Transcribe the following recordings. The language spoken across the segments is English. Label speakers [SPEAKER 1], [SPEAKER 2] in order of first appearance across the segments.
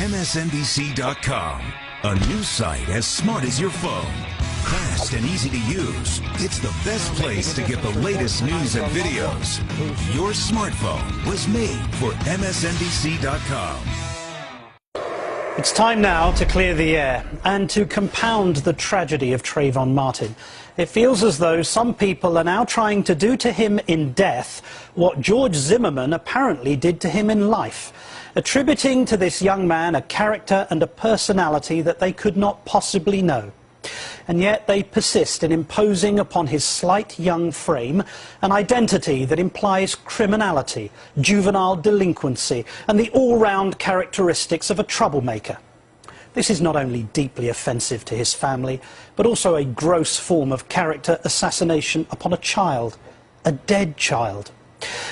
[SPEAKER 1] MSNBC.com, a news site as smart as your phone. Fast and easy to use, it's the best place to get the latest news and videos. Your smartphone was made for MSNBC.com.
[SPEAKER 2] It's time now to clear the air and to compound the tragedy of Trayvon Martin. It feels as though some people are now trying to do to him in death what George Zimmerman apparently did to him in life, attributing to this young man a character and a personality that they could not possibly know. And yet they persist in imposing upon his slight young frame an identity that implies criminality, juvenile delinquency, and the all-round characteristics of a troublemaker. This is not only deeply offensive to his family, but also a gross form of character assassination upon a child, a dead child.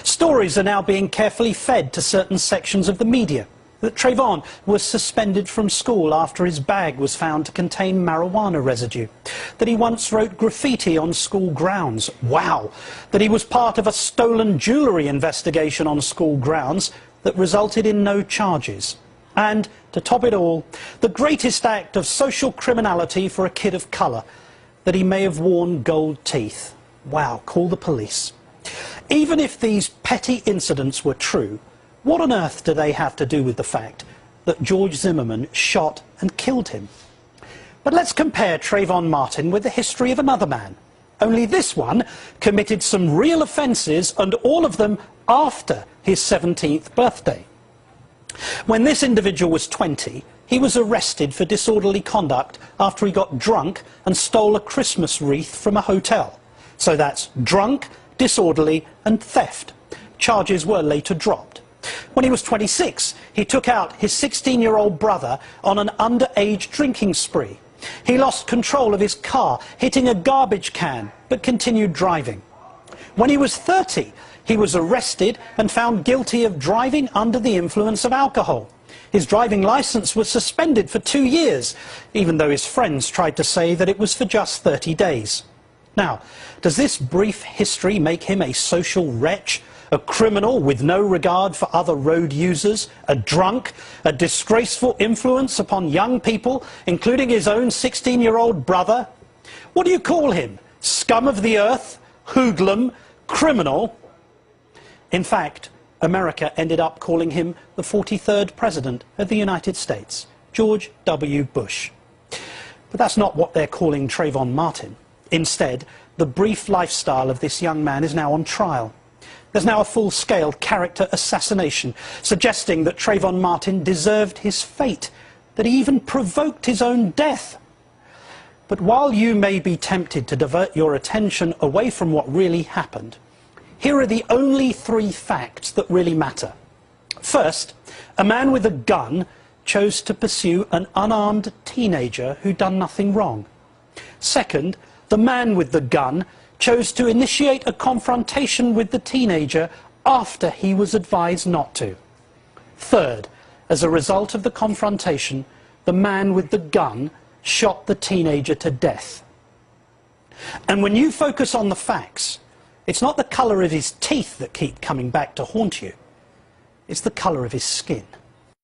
[SPEAKER 2] Stories are now being carefully fed to certain sections of the media that Trayvon was suspended from school after his bag was found to contain marijuana residue, that he once wrote graffiti on school grounds. Wow! That he was part of a stolen jewellery investigation on school grounds that resulted in no charges. And, to top it all, the greatest act of social criminality for a kid of colour, that he may have worn gold teeth. Wow, call the police. Even if these petty incidents were true, what on earth do they have to do with the fact that George Zimmerman shot and killed him? But let's compare Trayvon Martin with the history of another man. Only this one committed some real offences, and all of them after his 17th birthday. When this individual was 20, he was arrested for disorderly conduct after he got drunk and stole a Christmas wreath from a hotel. So that's drunk, disorderly and theft. Charges were later dropped. When he was 26, he took out his 16-year-old brother on an underage drinking spree. He lost control of his car, hitting a garbage can, but continued driving. When he was 30, he was arrested and found guilty of driving under the influence of alcohol. His driving licence was suspended for 2 years, even though his friends tried to say that it was for just 30 days. Now, does this brief history make him a social wretch? A criminal with no regard for other road users, a drunk, a disgraceful influence upon young people, including his own 16-year-old brother? What do you call him? Scum of the earth? Hoodlum? Criminal? In fact, America ended up calling him the 43rd President of the United States, George W. Bush. But that's not what they're calling Trayvon Martin. Instead, the brief lifestyle of this young man is now on trial. There's now a full-scale character assassination, suggesting that Trayvon Martin deserved his fate, that he even provoked his own death. But while you may be tempted to divert your attention away from what really happened, here are the only 3 facts that really matter. First, a man with a gun chose to pursue an unarmed teenager who'd done nothing wrong. Second, the man with the gun chose to initiate a confrontation with the teenager after he was advised not to. Third, as a result of the confrontation, the man with the gun shot the teenager to death. And when you focus on the facts, it's not the colour of his teeth that keep coming back to haunt you. It's the colour of his skin.